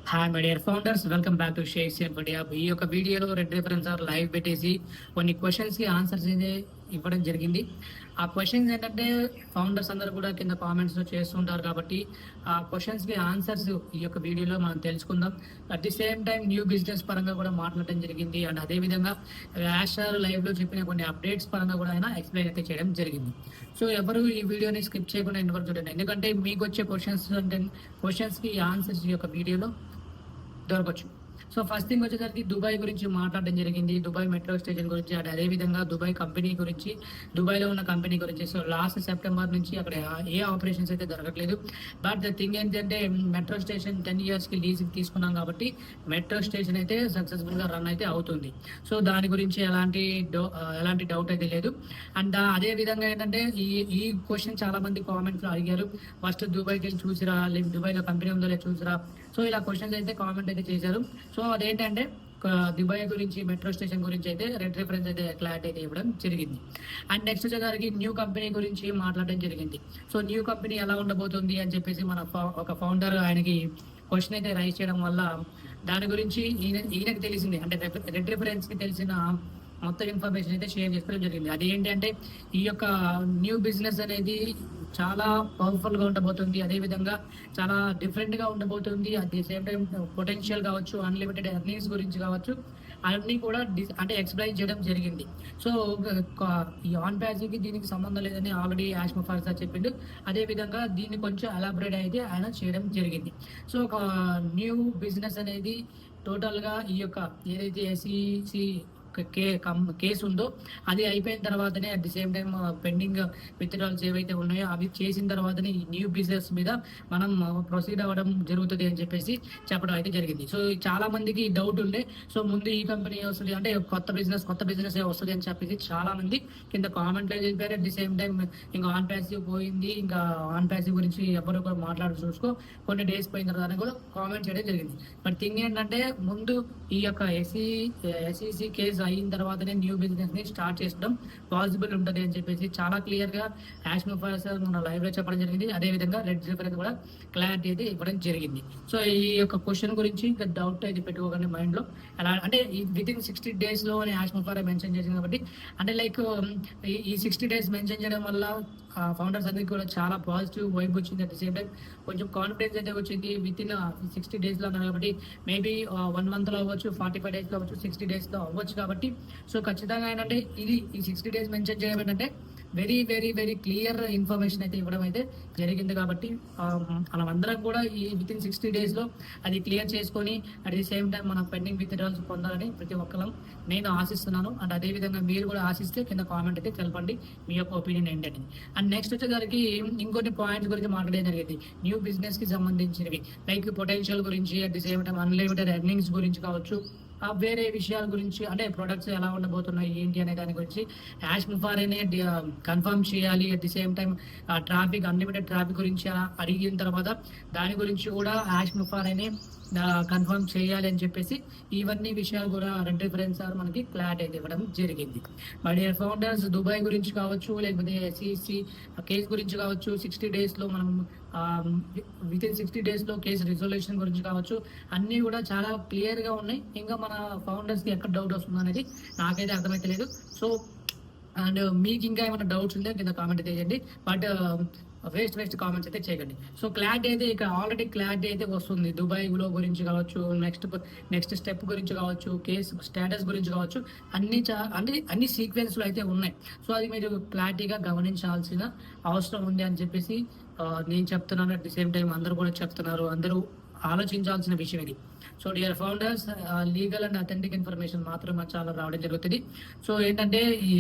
Hi my dear founders, welcome back to shake safe India. ఈ యొక్క వీడియోలో red reference are live పెట్టేసి కొన్ని క్వశ్చన్స్కి ఆన్సర్స్ అయితే ఇవ్వడం జరిగింది. ఆ క్వశ్చన్స్ ఏంటంటే ఫౌండర్స్ అందరూ కూడా కింద కామెంట్స్లో చేస్తుంటారు కాబట్టి ఆ క్వశ్చన్స్కి ఆన్సర్స్ ఈ యొక్క వీడియోలో మనం తెలుసుకుందాం. At the same time new business పరంగా కూడా మాట్లాడడం జరిగింది. అండ్ అదేవిధంగా యాష్ సార్ లైవ్లో చెప్పిన కొన్ని అప్డేట్స్ పరంగా కూడా ఆయన ఎక్స్ప్లెయిన్ అయితే చేయడం జరిగింది. సో ఎవరు ఈ వీడియోని స్కిప్ చేయకుండా ఎంతవరకు చూడండి, ఎందుకంటే మీకు వచ్చే క్వశ్చన్స్కి ఆన్సర్స్ ఈ యొక్క వీడియోలో దొరకచ్చు. సో ఫస్ట్ థింగ్ వచ్చేసరికి దుబాయ్ గురించి మాట్లాడడం జరిగింది, దుబాయ్ మెట్రో స్టేషన్ గురించి, అండ్ అదేవిధంగా దుబాయ్ కంపెనీ గురించి, దుబాయ్లో ఉన్న కంపెనీ గురించి. సో లాస్ట్ సెప్టెంబర్ నుంచి అక్కడ ఏ ఆపరేషన్స్ అయితే దొరకట్లేదు. బట్ ద థింగ్ ఏంటంటే మెట్రో స్టేషన్ 10 yearsకి లీజ్కి తీసుకున్నాం కాబట్టి మెట్రో స్టేషన్ అయితే సక్సెస్ఫుల్గా రన్ అయితే అవుతుంది. సో దాని గురించి ఎలాంటి డౌట్ అయితే లేదు. అండ్ అదే విధంగా ఏంటంటే ఈ క్వశ్చన్ చాలా మంది కామెంట్స్లో అడిగారు, ఫస్ట్ దుబాయ్కి వెళ్ళి చూసిరా, లేదు దుబాయ్లో కంపెనీ ఉందో లేదు చూసిరా. సో ఇలా క్వశ్చన్స్ అయితే కామెంట్ అయితే చేశారు. సో అదేంటంటే దుబాయ్ గురించి, మెట్రో స్టేషన్ గురించి అయితే రెడ్ రిఫరెన్స్ అయితే క్లారిటీ అయితే ఇవ్వడం జరిగింది. అండ్ నెక్స్ట్ వచ్చేసరికి న్యూ కంపెనీ గురించి మాట్లాడడం జరిగింది. సో న్యూ కంపెనీ ఎలా ఉండబోతుంది అని చెప్పేసి మన ఒక ఫౌండర్ ఆయనకి క్వశ్చన్ అయితే రైజ్ చేయడం వల్ల దాని గురించి ఈయనకి తెలిసింది, అంటే రెడ్ రిఫరెన్స్కి తెలిసిన మొత్తం ఇన్ఫర్మేషన్ అయితే షేర్ చేసుకోవడం జరిగింది. అది ఏంటంటే ఈ యొక్క న్యూ బిజినెస్ అనేది చాలా పవర్ఫుల్గా ఉండబోతుంది, అదేవిధంగా చాలా డిఫరెంట్గా ఉండబోతుంది. At the same time potential కావచ్చు, అన్లిమిటెడ్ ఎర్నింగ్స్ గురించి కావచ్చు, అన్నీ కూడా అంటే ఎక్స్ప్లెయిన్ చేయడం జరిగింది. సో ఈ ఆన్ ప్యాసింగ్కి దీనికి సంబంధం లేదని ఆల్రెడీ యాష్ ముఫార్ సార్ చెప్పిండు. అదేవిధంగా దీన్ని కొంచెం ఎలాబరేట్ అయితే ఆయన చేయడం జరిగింది. సో ఒక న్యూ బిజినెస్ అనేది టోటల్గా ఈ యొక్క ఏదైతే ఎస్ఈసి కేసు ఉందో అది అయిపోయిన తర్వాతనే, at the same time pending withdrawals ఏవైతే ఉన్నాయో అవి చేసిన తర్వాతనే ఈ న్యూ బిజినెస్ మీద మనం ప్రొసీడ్ అవ్వడం జరుగుతుంది అని చెప్పేసి చెప్పడం అయితే జరిగింది. సో చాలా మందికి డౌట్ ఉండే, సో ముందు ఈ కంపెనీ వస్తుంది అంటే కొత్త బిజినెస్ వస్తుంది అని చెప్పేసి చాలా మంది కింద కామెంట్లో చెప్పారు. అట్ ది సేమ్ టైం ఇంకా ఆన్ ప్యాసివ్ పోయింది, ఇంకా ఆన్ ప్యాసివ్ గురించి ఎవరు కూడా మాట్లాడి చూసుకో, కొన్ని డేస్ పోయిన తర్వాత కూడా కామెంట్ చేయడం జరిగింది. బట్ థింగ్ ఏంటంటే ముందు ఈ యొక్క ఎస్ఈసి కేసు అయిన తర్వాతనే న్యూ బిజినెస్ ని స్టార్ట్ చేయడం పాసిబుల్ ఉంటుంది అని చెప్పేసి చాలా క్లియర్ గా యాష్ ముఫార్ సార్ మన లైవ్ లో చెప్పడం జరిగింది. అదే విధంగా రెడ్ రిఫరెన్స్ కూడా క్లారిటీ అయితే ఇవ్వడం జరిగింది. సో ఈ యొక్క క్వశ్చన్ గురించి ఇంకా డౌట్ అయితే పెట్టుకోకండి మైండ్ లో. ఎలా అంటే వితిన్ 60 days లో అని యాష్ ముఫార్ మెన్షన్ చేసింది కాబట్టి, అంటే లైక్ ఈ 60 days మెన్షన్ చేయడం వల్ల ఫౌండర్స్ అందరికీ కూడా చాలా పాజిటివ్ వైబ్ వచ్చింది. అట్ ది సేమ్ టైం కొంచెం కాన్ఫిడెన్స్ అయితే వచ్చింది. వితిన్ 60 days లో అన్నారు కాబట్టి మేబీ 1 month లో అవ్వచ్చు, 45 days లో అవ్వచ్చు, 60 days లో అవ్వచ్చు. కాబట్టి సో ఖచ్చితంగా ఏంటంటే ఈ 60 days మెన్షన్ చేయడం ఏంటంటే very very very clear information అయితే ఇవ్వడం అయితే జరిగింది. కాబట్టి మనం అందరం కూడా ఈ వితిన్ 60 days లో అది క్లియర్ చేసుకొని అట్ ది సేమ్ టైం మన పెండింగ్ విత్డ్రాల్స్ పొందాలని ప్రతి ఒక్కరం నేను ఆశిస్తున్నాను. అండ్ అదేవిధంగా మీరు కూడా ఆశిస్తే కింద కామెంట్ అయితే తెలపండి మీ యొక్క ఒపీనియన్ ఏంటని. అండ్ నెక్స్ట్ వచ్చేసరికి ఇంకొన్ని పాయింట్స్ గురించి మాట్లాడడం జరిగింది న్యూ బిజినెస్ కి సంబంధించినవి, లైక్ పొటెన్షియల్ గురించి, at the same time unlimited earnings గురించి కావచ్చు, వేరే విషయాల గురించి, అంటే ప్రొడక్ట్స్ ఎలా ఉండబోతున్నాయి ఏంటి అనే దాని గురించి యాష్ ముఫార్ అనే కన్ఫర్మ్ చేయాలి. At the same time traffic, unlimited traffic గురించి అడిగిన తర్వాత దాని గురించి కూడా యాష్ ముఫార్ అనే కన్ఫర్మ్ చేయాలి అని చెప్పేసి ఇవన్నీ విషయాలు కూడా రెడ్ రిఫరెన్స్ సార్ మనకి క్లారిటీ అయితే ఇవ్వడం జరిగింది. మై డియర్ ఫౌండర్స్, దుబాయ్ గురించి కావచ్చు, లేకపోతే ఎస్ఈసి కేసు గురించి కావచ్చు, 60 days లో మనం వితిన్ 60 days లో కేసు రిజల్యూషన్ గురించి కావచ్చు, అన్నీ కూడా చాలా క్లియర్గా ఉన్నాయి. ఇంకా మన ఫౌండర్స్కి ఎక్కడ డౌట్ వస్తుంది అనేది నాకైతే అర్థమైతే లేదు. సో అండ్ మీకు ఇంకా ఏమైనా డౌట్స్ ఉంటే కింద కామెంట్ అయితే చేయండి. బట్ వేస్ట్ కామెంట్స్ అయితే చేయకండి. సో క్లారిటీ అయితే ఇక ఆల్రెడీ క్లారిటీ అయితే వస్తుంది. దుబాయ్లో గురించి కావచ్చు, నెక్స్ట్ స్టెప్ గురించి కావచ్చు, కేసు స్టేటస్ గురించి కావచ్చు, అన్ని సీక్వెన్స్లో అయితే ఉన్నాయి. సో అది మీరు క్లారిటీగా గమనించాల్సిన అవసరం ఉంది అని చెప్పేసి నేను చెప్తున్నాను. అట్ ది సేమ్ టైం అందరూ కూడా చెప్తున్నారు, అందరూ ఆలోచించాల్సిన విషయం ఇది. So dear founders, legal and authentic information మాత్రం చాలా రావడం జరుగుతుంది. సో ఏంటంటే ఈ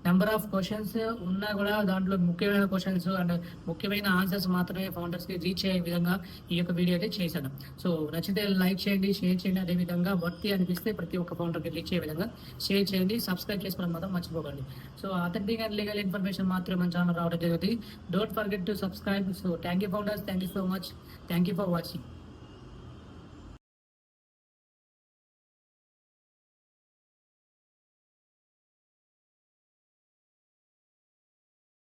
నెంబర్ ఆఫ్ క్వశ్చన్స్ ఉన్నా కూడా దాంట్లో ముఖ్యమైన క్వశ్చన్స్ అండ్ ముఖ్యమైన ఆన్సర్స్ మాత్రమే ఫౌండర్స్కి రీచ్ అయ్యే విధంగా ఈ యొక్క వీడియో అయితే చేశాను. సో నచ్చితే లైక్ చేయండి, షేర్ చేయండి, అదేవిధంగా వర్తి అనిపిస్తే ప్రతి ఒక్క ఫౌండర్కి రీచ్ అయ్యే విధంగా షేర్ చేయండి, సబ్స్క్రైబ్ చేసుకోవడం మాత్రం మర్చిపోకండి. So authentic and legal information మాత్రం మన ఛానల్ రావడం జరుగుతుంది. Don't forget to subscribe. So thank you founders, thank you so much, thank you for watching.